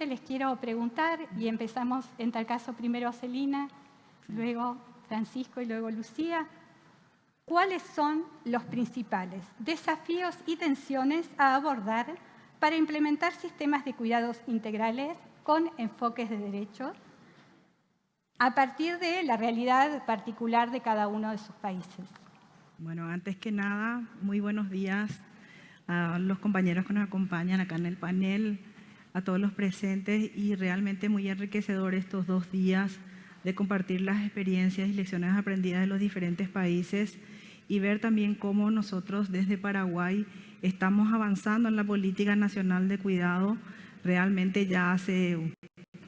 les quiero preguntar, y empezamos en tal caso primero Celina, luego Francisco y luego Lucía. ¿Cuáles son los principales desafíos y tensiones a abordar para implementar sistemas de cuidados integrales con enfoques de derechos a partir de la realidad particular de cada uno de sus países? Bueno, antes que nada, muy buenos días a los compañeros que nos acompañan acá en el panel, a todos los presentes, y realmente muy enriquecedor estos 2 días de compartir las experiencias y lecciones aprendidas de los diferentes países y ver también cómo nosotros desde Paraguay estamos avanzando en la política nacional de cuidado. Realmente ya hace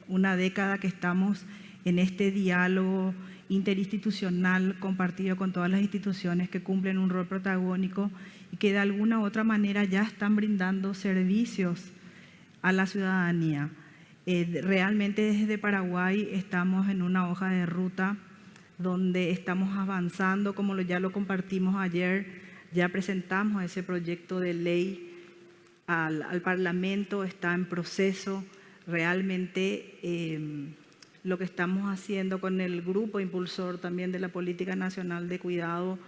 una década que estamos en este diálogo interinstitucional compartido con todas las instituciones que cumplen un rol protagónico y que de alguna u otra manera ya están brindando servicios a la ciudadanía. Realmente desde Paraguay estamos en una hoja de ruta donde estamos avanzando, como ya lo compartimos ayer, ya presentamos ese proyecto de ley al Parlamento, está en proceso. Realmente lo que estamos haciendo con el grupo impulsor también de la Política Nacional de Cuidado,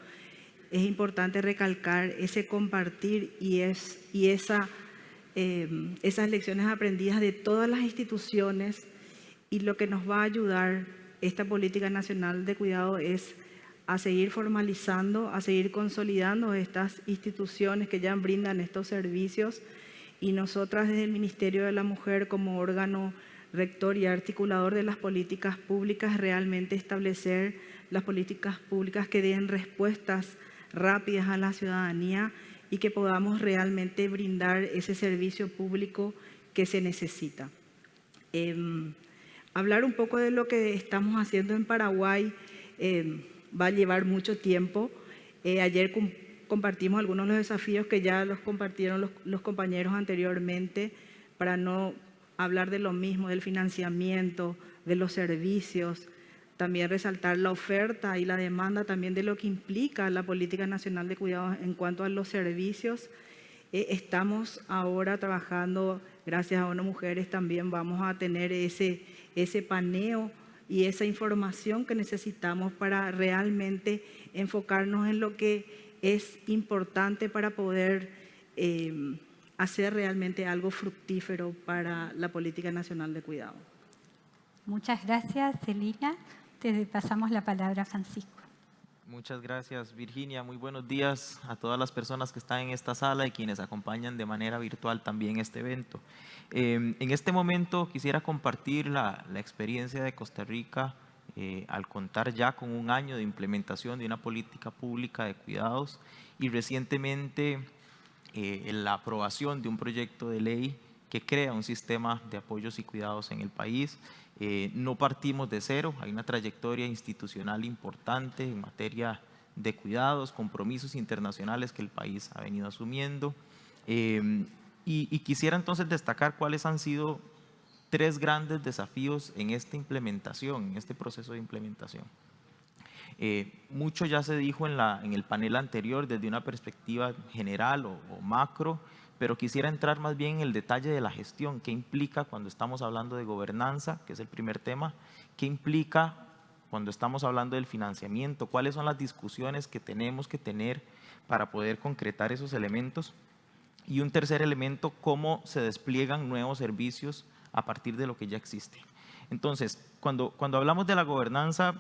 es importante recalcar ese compartir y esas lecciones aprendidas de todas las instituciones, y lo que nos va a ayudar esta Política Nacional de Cuidado es a seguir formalizando, a seguir consolidando estas instituciones que ya brindan estos servicios, y nosotras desde el Ministerio de la Mujer como órgano rector y articulador de las políticas públicas, realmente establecer las políticas públicas que den respuestas rápidas a la ciudadanía y que podamos realmente brindar ese servicio público que se necesita. Hablar un poco de lo que estamos haciendo en Paraguay va a llevar mucho tiempo. Ayer compartimos algunos de los desafíos que ya los compartieron los compañeros anteriormente, para no hablar de lo mismo, del financiamiento, de los servicios, también resaltar la oferta y la demanda también de lo que implica la Política Nacional de Cuidados en cuanto a los servicios. Estamos ahora trabajando, gracias a ONU Mujeres también vamos a tener ese paneo y esa información que necesitamos para realmente enfocarnos en lo que es importante para poder hacer realmente algo fructífero para la Política Nacional de Cuidado. Muchas gracias, Celina. Te pasamos la palabra a Francisco. Muchas gracias, Virginia. Muy buenos días a todas las personas que están en esta sala y quienes acompañan de manera virtual también este evento. En este momento quisiera compartir la experiencia de Costa Rica al contar ya con 1 año de implementación de una política pública de cuidados y recientemente la aprobación de un proyecto de ley que crea un sistema de apoyos y cuidados en el país. No partimos de cero, hay una trayectoria institucional importante en materia de cuidados, compromisos internacionales que el país ha venido asumiendo. Y quisiera entonces destacar cuáles han sido 3 grandes desafíos en esta implementación, en este proceso de implementación. Mucho ya se dijo en el panel anterior desde una perspectiva general o macro, pero quisiera entrar más bien en el detalle de la gestión. ¿Qué implica cuando estamos hablando de gobernanza, que es el primer tema? ¿Qué implica cuando estamos hablando del financiamiento? ¿Cuáles son las discusiones que tenemos que tener para poder concretar esos elementos? Y un tercer elemento, cómo se despliegan nuevos servicios a partir de lo que ya existe. Entonces, cuando hablamos de la gobernanza,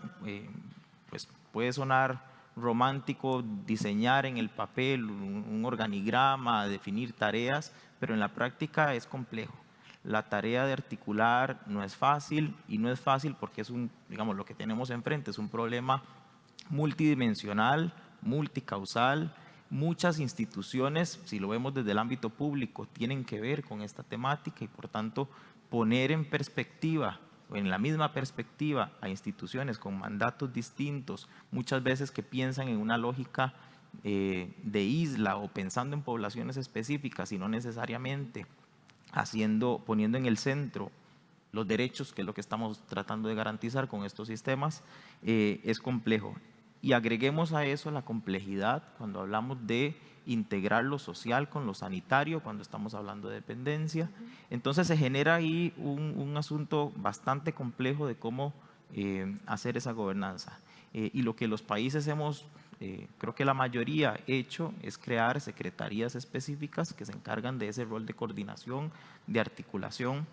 pues puede sonar romántico diseñar en el papel un organigrama, definir tareas, pero en la práctica es complejo. La tarea de articular no es fácil, y no es fácil porque es digamos, lo que tenemos enfrente es un problema multidimensional, multicausal. Muchas instituciones, si lo vemos desde el ámbito público, tienen que ver con esta temática, y por tanto poner en perspectiva, o en la misma perspectiva, a instituciones con mandatos distintos, muchas veces que piensan en una lógica de isla o pensando en poblaciones específicas y no necesariamente poniendo en el centro los derechos, que es lo que estamos tratando de garantizar con estos sistemas, es complejo. Y agreguemos a eso la complejidad cuando hablamos de integrar lo social con lo sanitario cuando estamos hablando de dependencia. Entonces se genera ahí un asunto bastante complejo de cómo hacer esa gobernanza. Y lo que los países hemos, creo que la mayoría hecho, es crear secretarías específicas que se encargan de ese rol de coordinación, de articulación,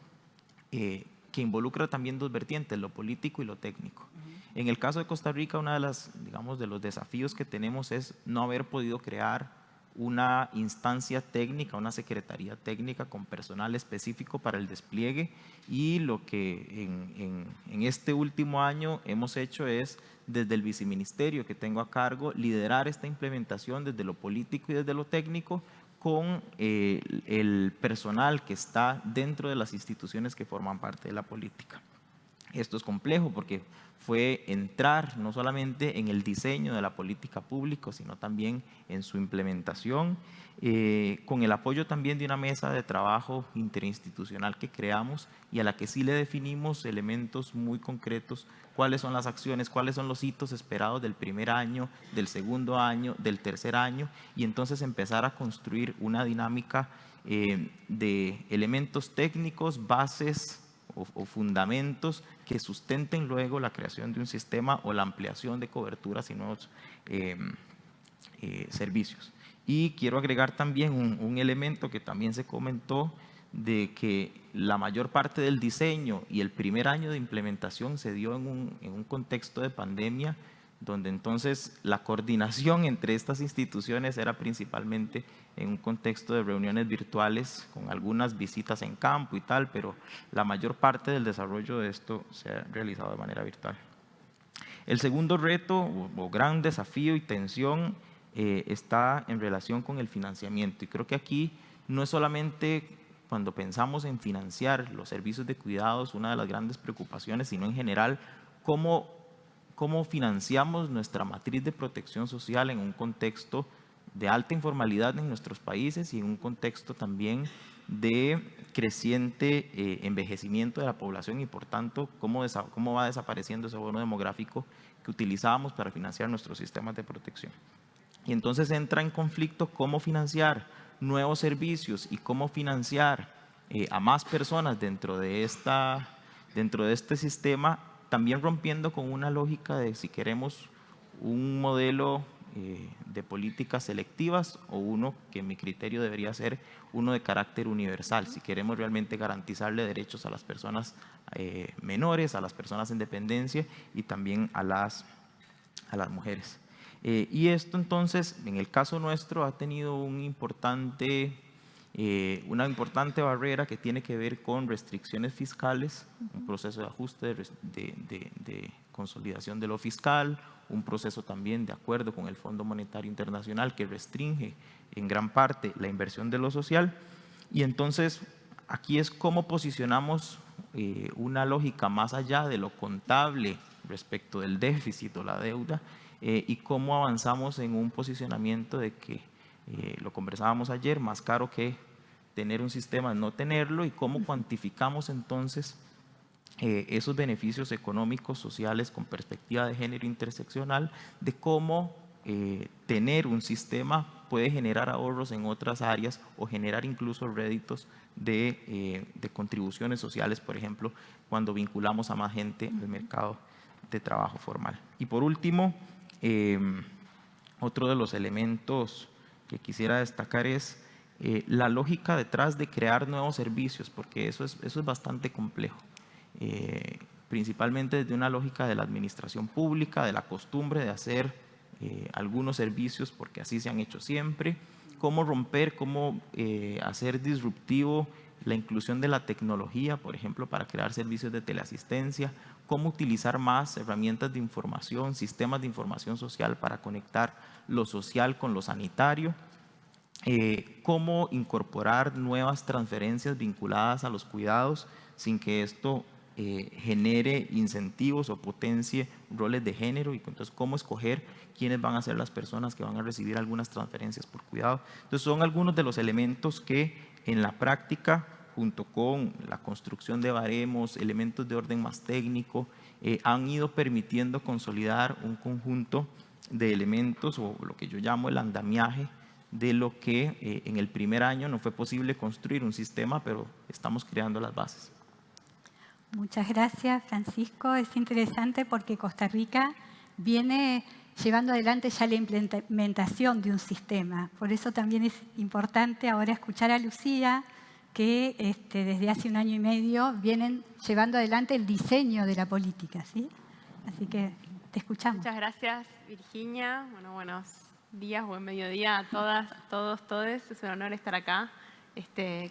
que involucra también dos vertientes, lo político y lo técnico. En el caso de Costa Rica, una de las, digamos, de los desafíos que tenemos es no haber podido crear una instancia técnica, una secretaría técnica con personal específico para el despliegue, y lo que en este último año hemos hecho es, desde el viceministerio que tengo a cargo, liderar esta implementación desde lo político y desde lo técnico con el personal que está dentro de las instituciones que forman parte de la política. Esto es complejo porque fue entrar no solamente en el diseño de la política pública, sino también en su implementación, con el apoyo también de una mesa de trabajo interinstitucional que creamos y a la que sí le definimos elementos muy concretos, cuáles son las acciones, cuáles son los hitos esperados del primer año, del segundo año, del tercer año, y entonces empezar a construir una dinámica de elementos técnicos, bases o fundamentos que sustenten luego la creación de un sistema o la ampliación de coberturas y nuevos servicios. Y quiero agregar también un elemento que también se comentó, de que la mayor parte del diseño y el primer año de implementación se dio en un contexto de pandemia, donde entonces la coordinación entre estas instituciones era principalmente en un contexto de reuniones virtuales con algunas visitas en campo y tal, pero la mayor parte del desarrollo de esto se ha realizado de manera virtual. El segundo reto o gran desafío y tensión está en relación con el financiamiento, y creo que aquí no es solamente cuando pensamos en financiar los servicios de cuidados una de las grandes preocupaciones, sino en general cómo financiamos nuestra matriz de protección social en un contexto de alta informalidad en nuestros países y en un contexto también de creciente envejecimiento de la población, y por tanto cómo va desapareciendo ese bono demográfico que utilizábamos para financiar nuestros sistemas de protección. Y entonces entra en conflicto cómo financiar nuevos servicios y cómo financiar a más personas dentro de este sistema, también rompiendo con una lógica de si queremos un modelo de políticas selectivas o uno que en mi criterio debería ser uno de carácter universal, si queremos realmente garantizarle derechos a las personas menores, a las personas en dependencia y también a las mujeres. Y esto entonces, en el caso nuestro, ha tenido una importante barrera que tiene que ver con restricciones fiscales, un proceso de ajuste, de consolidación de lo fiscal, un proceso también de acuerdo con el Fondo Monetario Internacional que restringe en gran parte la inversión de lo social. Y entonces aquí es cómo posicionamos una lógica más allá de lo contable respecto del déficit o la deuda, y cómo avanzamos en un posicionamiento de que, lo conversábamos ayer, más caro que tener un sistema es no tenerlo, y cómo cuantificamos entonces esos beneficios económicos, sociales, con perspectiva de género interseccional, de cómo tener un sistema puede generar ahorros en otras áreas o generar incluso réditos de contribuciones sociales, por ejemplo, cuando vinculamos a más gente al mercado de trabajo formal. Y por último, otro de los elementos que quisiera destacar es la lógica detrás de crear nuevos servicios, porque eso es bastante complejo, principalmente desde una lógica de la administración pública, de la costumbre de hacer algunos servicios porque así se han hecho siempre, cómo romper, cómo hacer disruptivo la inclusión de la tecnología, por ejemplo, para crear servicios de teleasistencia, cómo utilizar más herramientas de información, sistemas de información social para conectar lo social con lo sanitario, cómo incorporar nuevas transferencias vinculadas a los cuidados sin que esto genere incentivos o potencie roles de género, y entonces cómo escoger quiénes van a ser las personas que van a recibir algunas transferencias por cuidado. Entonces son algunos de los elementos que en la práctica, junto con la construcción de baremos, elementos de orden más técnico, han ido permitiendo consolidar un conjunto de elementos o lo que yo llamo el andamiaje de lo que en el primer año no fue posible construir un sistema, pero estamos creando las bases. Muchas gracias, Francisco. Es interesante porque Costa Rica viene llevando adelante ya la implementación de un sistema. Por eso también es importante ahora escuchar a Lucía, que desde hace 1 año y medio vienen llevando adelante el diseño de la política, ¿sí? Así que te escuchamos. Muchas gracias, Virginia. Bueno, buenos días, buen mediodía a todas, todos, todes. Es un honor estar acá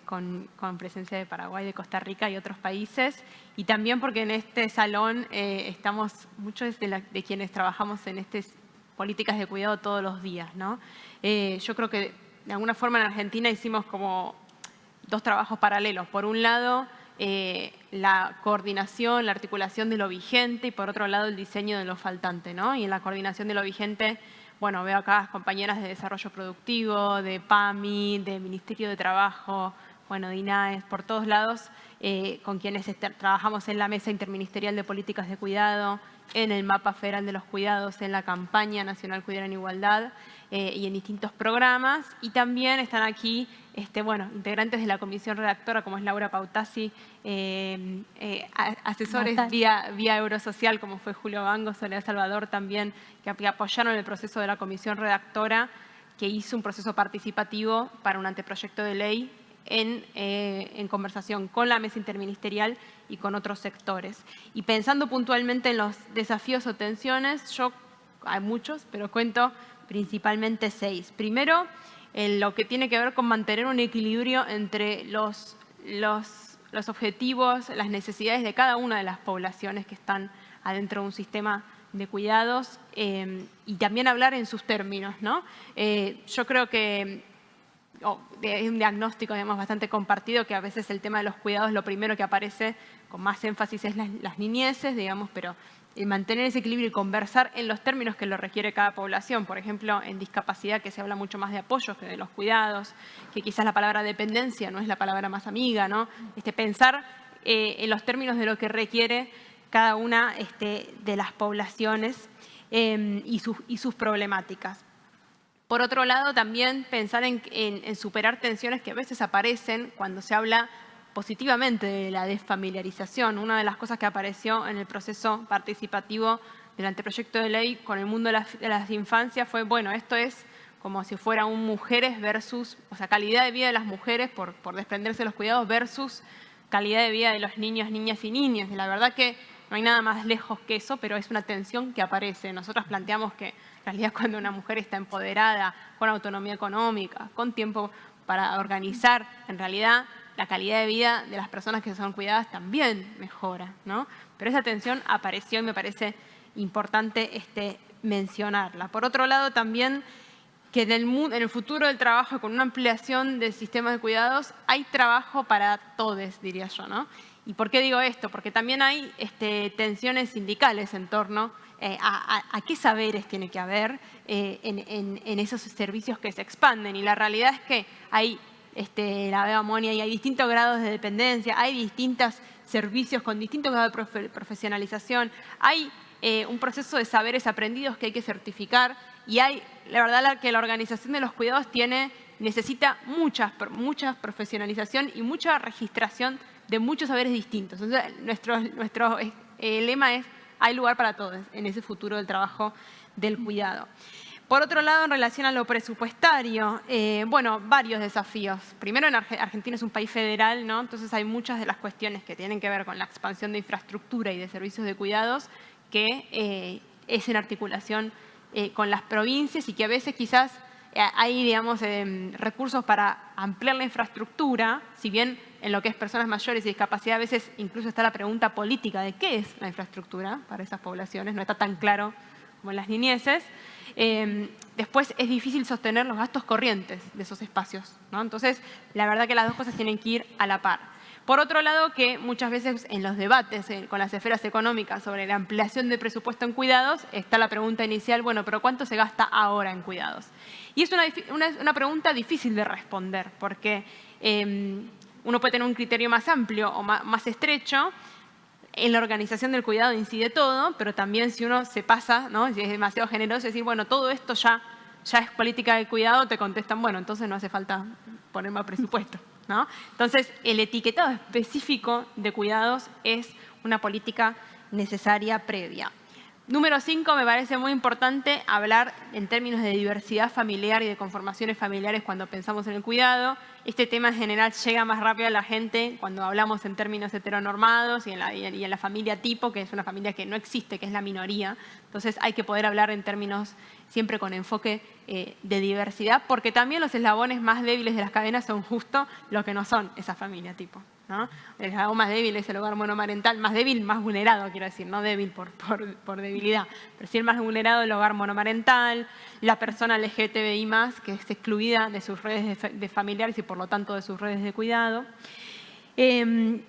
con presencia de Paraguay, de Costa Rica y otros países. Y también porque en este salón estamos muchos de quienes trabajamos en estas políticas de cuidado todos los días, ¿no? Yo creo que de alguna forma en Argentina hicimos como 2 trabajos paralelos. Por un lado, la coordinación, la articulación de lo vigente y por otro lado el diseño de lo faltante, ¿no? Y en la coordinación de lo vigente, bueno, veo acá compañeras de Desarrollo Productivo, de PAMI, de Ministerio de Trabajo, bueno, de INAES, por todos lados, con quienes trabajamos en la Mesa Interministerial de Políticas de Cuidado, en el Mapa Federal de los Cuidados, en la Campaña Nacional Cuidar en Igualdad y en distintos programas. Y también están aquí integrantes de la comisión redactora, como es Laura Pautasi, asesores vía Eurosocial, como fue Julio Bango, Soledad Salvador también, que apoyaron el proceso de la comisión redactora, que hizo un proceso participativo para un anteproyecto de ley en conversación con la mesa interministerial y con otros sectores. Y pensando puntualmente en los desafíos o tensiones, hay muchos, pero cuento principalmente 6. Primero, lo que tiene que ver con mantener un equilibrio entre los objetivos, las necesidades de cada una de las poblaciones que están adentro de un sistema de cuidados y también hablar en sus términos, ¿no? Yo creo que es un diagnóstico, digamos, bastante compartido, que a veces el tema de los cuidados, lo primero que aparece con más énfasis es las niñeces, digamos, pero el mantener ese equilibrio y conversar en los términos que lo requiere cada población. Por ejemplo, en discapacidad, que se habla mucho más de apoyos que de los cuidados, que quizás la palabra dependencia no es la palabra más amiga, ¿no? Pensar en los términos de lo que requiere cada una de las poblaciones y sus problemáticas. Por otro lado, también pensar en superar tensiones que a veces aparecen cuando se habla positivamente de la desfamiliarización. Una de las cosas que apareció en el proceso participativo del anteproyecto de ley con el mundo de las infancias fue, bueno, esto es como si fuera un mujeres versus, o sea, calidad de vida de las mujeres por desprenderse de los cuidados versus calidad de vida de los niños, niñas y niñas. Y la verdad que no hay nada más lejos que eso, pero es una tensión que aparece. Nosotros planteamos que en realidad cuando una mujer está empoderada, con autonomía económica, con tiempo para organizar, en realidad la calidad de vida de las personas que son cuidadas también mejora, ¿no? Pero esa tensión apareció y me parece importante mencionarla. Por otro lado, también que en el futuro del trabajo, con una ampliación del sistema de cuidados, hay trabajo para todos, diría yo, ¿no? ¿Y por qué digo esto? Porque también hay tensiones sindicales en torno a qué saberes tiene que haber en esos servicios que se expanden. Y la realidad es que hay, la veo amonia, y hay distintos grados de dependencia, hay distintos servicios con distintos grados de profesionalización, hay un proceso de saberes aprendidos que hay que certificar y hay, la verdad, que la organización de los cuidados necesita mucha profesionalización y mucha registración de muchos saberes distintos. Entonces, nuestro lema es: hay lugar para todos en ese futuro del trabajo del cuidado. Por otro lado, en relación a lo presupuestario, varios desafíos. Primero, Argentina es un país federal, ¿no? Entonces hay muchas de las cuestiones que tienen que ver con la expansión de infraestructura y de servicios de cuidados que es en articulación con las provincias y que a veces quizás hay, digamos, recursos para ampliar la infraestructura, si bien en lo que es personas mayores y discapacidad a veces incluso está la pregunta política de qué es la infraestructura para esas poblaciones, no está tan claro como en las niñeces. Después es difícil sostener los gastos corrientes de esos espacios, ¿no? Entonces, la verdad que las dos cosas tienen que ir a la par. Por otro lado, que muchas veces en los debates con las esferas económicas sobre la ampliación de presupuesto en cuidados, está la pregunta inicial, bueno, pero ¿cuánto se gasta ahora en cuidados? Y es una pregunta difícil de responder, porque uno puede tener un criterio más amplio o más estrecho. En la organización del cuidado incide todo, pero también si uno se pasa, ¿no? Si es demasiado generoso, decir, bueno, todo esto ya ya es política de cuidado, te contestan, bueno, entonces no hace falta poner más presupuesto, ¿no? Entonces, el etiquetado específico de cuidados es una política necesaria previa. Número 5, me parece muy importante hablar en términos de diversidad familiar y de conformaciones familiares cuando pensamos en el cuidado. Este tema en general llega más rápido a la gente cuando hablamos en términos heteronormados y en la familia tipo, que es una familia que no existe, que es la minoría. Entonces hay que poder hablar en términos siempre con enfoque de diversidad, porque también los eslabones más débiles de las cadenas son justo lo que no son esa familia tipo, ¿no? El eslabón más débil es el hogar monomarental, más débil, más vulnerado, quiero decir, no débil por debilidad, pero sí el más vulnerado, el hogar monomarental, la persona LGTBI+, que es excluida de sus redes de familiares y por lo tanto de sus redes de cuidado. El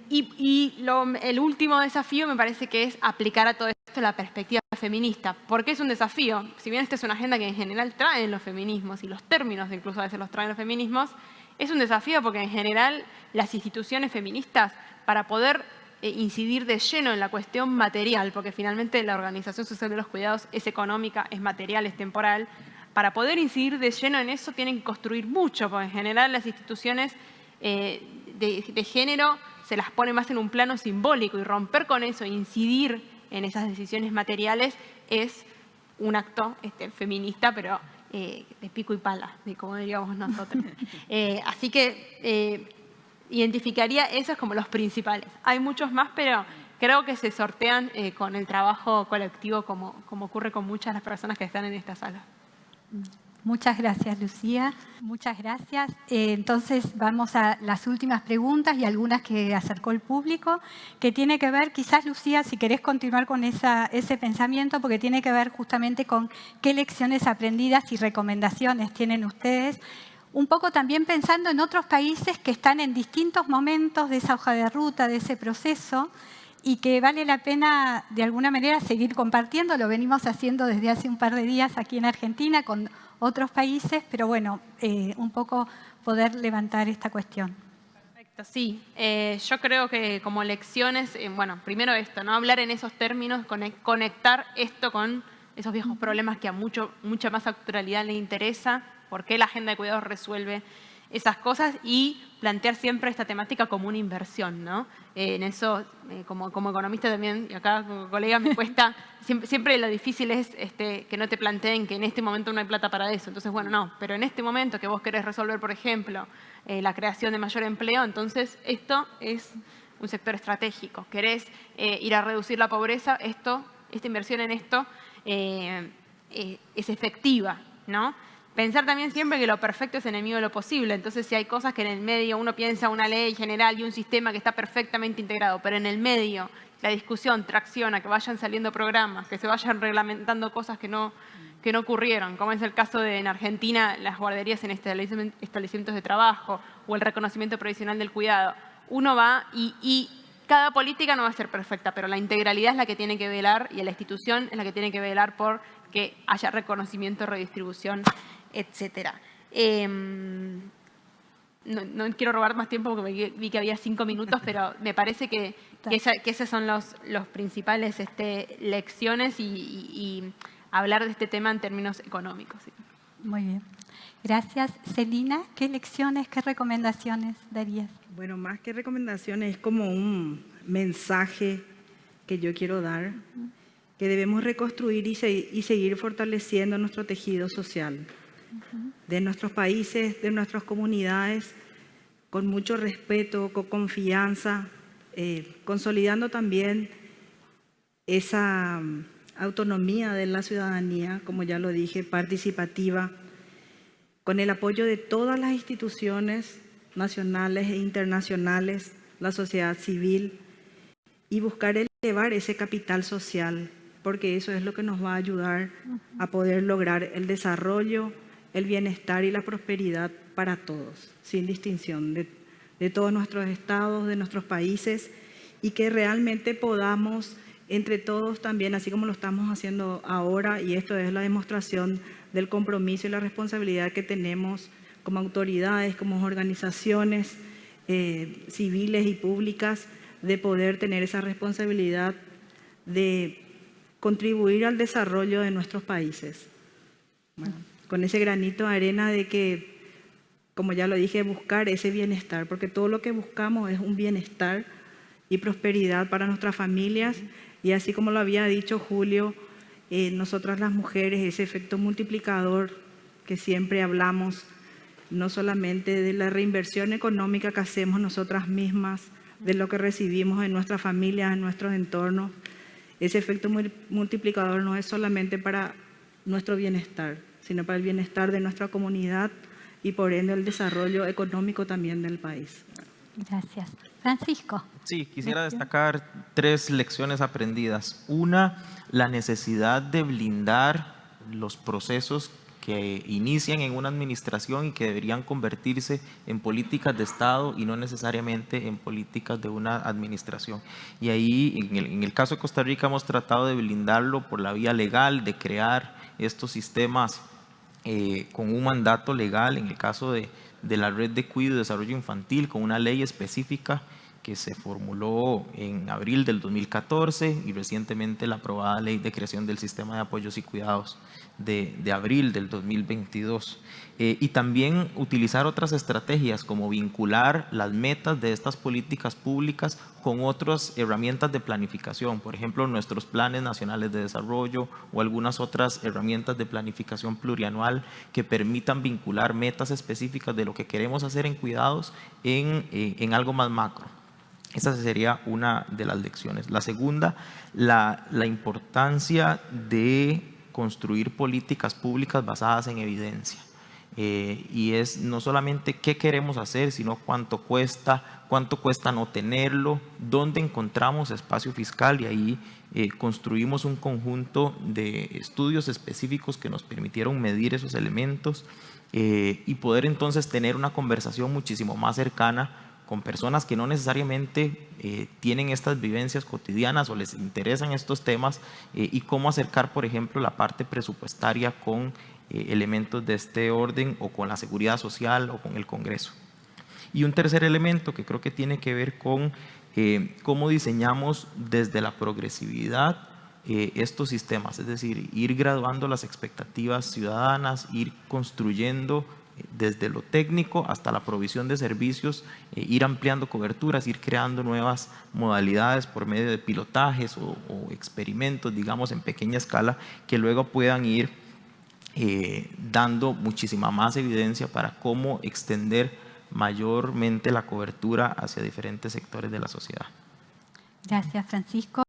último desafío me parece que es aplicar a todo esto la perspectiva feminista. ¿Por qué es un desafío? Si bien esta es una agenda que en general traen los feminismos y los términos incluso a veces los traen los feminismos, es un desafío porque en general las instituciones feministas, para poder incidir de lleno en la cuestión material, porque finalmente la organización social de los cuidados es económica, es material, es temporal, para poder incidir de lleno en eso tienen que construir mucho, porque en general las instituciones de género se las pone más en un plano simbólico y romper con eso, incidir en esas decisiones materiales es un acto feminista, pero de pico y pala, como diríamos nosotros. Así que identificaría esos como los principales. Hay muchos más, pero creo que se sortean con el trabajo colectivo como ocurre con muchas de las personas que están en esta sala. Muchas gracias, Lucía. Muchas gracias. Entonces vamos a las últimas preguntas y algunas que acercó el público, que tiene que ver, quizás Lucía, si querés continuar con ese pensamiento, porque tiene que ver justamente con qué lecciones aprendidas y recomendaciones tienen ustedes. Un poco también pensando en otros países que están en distintos momentos de esa hoja de ruta, de ese proceso, y que vale la pena de alguna manera seguir compartiendo. Lo venimos haciendo desde hace un par de días aquí en Argentina con otros países, pero bueno, un poco poder levantar esta cuestión. Perfecto, sí. Yo creo que como lecciones, bueno, primero esto, ¿no? Hablar en esos términos, conectar esto con esos viejos problemas que a mucha más actualidad les interesa, por qué la agenda de cuidados resuelve esas cosas y plantear siempre esta temática como una inversión, ¿no? En eso, como economista también, y acá como colega me cuesta, siempre lo difícil es que no te planteen que en este momento no hay plata para eso. Entonces, bueno, no, pero en este momento que vos querés resolver, por ejemplo, la creación de mayor empleo, entonces esto es un sector estratégico. Querés ir a reducir la pobreza, esta inversión en esto es efectiva, ¿no? Pensar también siempre que lo perfecto es enemigo de lo posible. Entonces, si hay cosas que en el medio uno piensa una ley general y un sistema que está perfectamente integrado, pero en el medio la discusión tracciona, que vayan saliendo programas, que se vayan reglamentando cosas que no ocurrieron, como es el caso de en Argentina las guarderías en establecimientos de trabajo o el reconocimiento provisional del cuidado. Uno va y cada política no va a ser perfecta, pero la integralidad es la que tiene que velar y la institución es la que tiene que velar por que haya reconocimiento, redistribución, etcétera. No quiero robar más tiempo porque vi que había 5 minutos, pero me parece que esas son los principales lecciones y hablar de este tema en términos económicos. ¿Sí? Muy bien. Gracias. Celina, ¿qué lecciones, qué recomendaciones darías? Bueno, más que recomendaciones, es como un mensaje que yo quiero dar, que debemos reconstruir y seguir fortaleciendo nuestro tejido social, de nuestros países, de nuestras comunidades, con mucho respeto, con confianza, consolidando también esa autonomía de la ciudadanía, como ya lo dije, participativa, con el apoyo de todas las instituciones nacionales e internacionales, la sociedad civil, y buscar elevar ese capital social, porque eso es lo que nos va a ayudar a poder lograr el desarrollo, el bienestar y la prosperidad para todos, sin distinción de todos nuestros estados, de nuestros países, y que realmente podamos entre todos también, así como lo estamos haciendo ahora, y esto es la demostración del compromiso y la responsabilidad que tenemos como autoridades, como organizaciones civiles y públicas, de poder tener esa responsabilidad de contribuir al desarrollo de nuestros países. Bueno, con ese granito de arena de que, como ya lo dije, buscar ese bienestar, porque todo lo que buscamos es un bienestar y prosperidad para nuestras familias. Y así como lo había dicho Julio, nosotras las mujeres, ese efecto multiplicador que siempre hablamos, no solamente de la reinversión económica que hacemos nosotras mismas, de lo que recibimos en nuestras familias, en nuestros entornos, ese efecto multiplicador no es solamente para nuestro bienestar, sino para el bienestar de nuestra comunidad y por ende el desarrollo económico también del país. Gracias. Francisco. Sí, quisiera destacar 3 lecciones aprendidas. Una, la necesidad de blindar los procesos que inician en una administración y que deberían convertirse en políticas de Estado y no necesariamente en políticas de una administración. Y ahí, en el caso de Costa Rica, hemos tratado de blindarlo por la vía legal, de crear estos sistemas con un mandato legal, en el caso de la Red de Cuidado y Desarrollo Infantil, con una ley específica que se formuló en abril del 2014 y recientemente la aprobada Ley de Creación del Sistema de Apoyos y Cuidados de abril del 2022. Y también utilizar otras estrategias como vincular las metas de estas políticas públicas con otras herramientas de planificación, por ejemplo, nuestros planes nacionales de desarrollo o algunas otras herramientas de planificación plurianual que permitan vincular metas específicas de lo que queremos hacer en cuidados en algo más macro. Esa sería una de las lecciones. La segunda, la importancia de construir políticas públicas basadas en evidencia. Y es no solamente qué queremos hacer, sino cuánto cuesta no tenerlo, dónde encontramos espacio fiscal, y ahí construimos un conjunto de estudios específicos que nos permitieron medir esos elementos y poder entonces tener una conversación muchísimo más cercana con personas que no necesariamente tienen estas vivencias cotidianas o les interesan estos temas y cómo acercar, por ejemplo, la parte presupuestaria con elementos de este orden o con la seguridad social o con el Congreso. Y un tercer elemento que creo que tiene que ver con cómo diseñamos desde la progresividad estos sistemas, es decir, ir graduando las expectativas ciudadanas, ir construyendo desde lo técnico hasta la provisión de servicios, ir ampliando coberturas, ir creando nuevas modalidades por medio de pilotajes o experimentos, digamos, en pequeña escala, que luego puedan ir dando muchísima más evidencia para cómo extender mayormente la cobertura hacia diferentes sectores de la sociedad. Gracias, Francisco.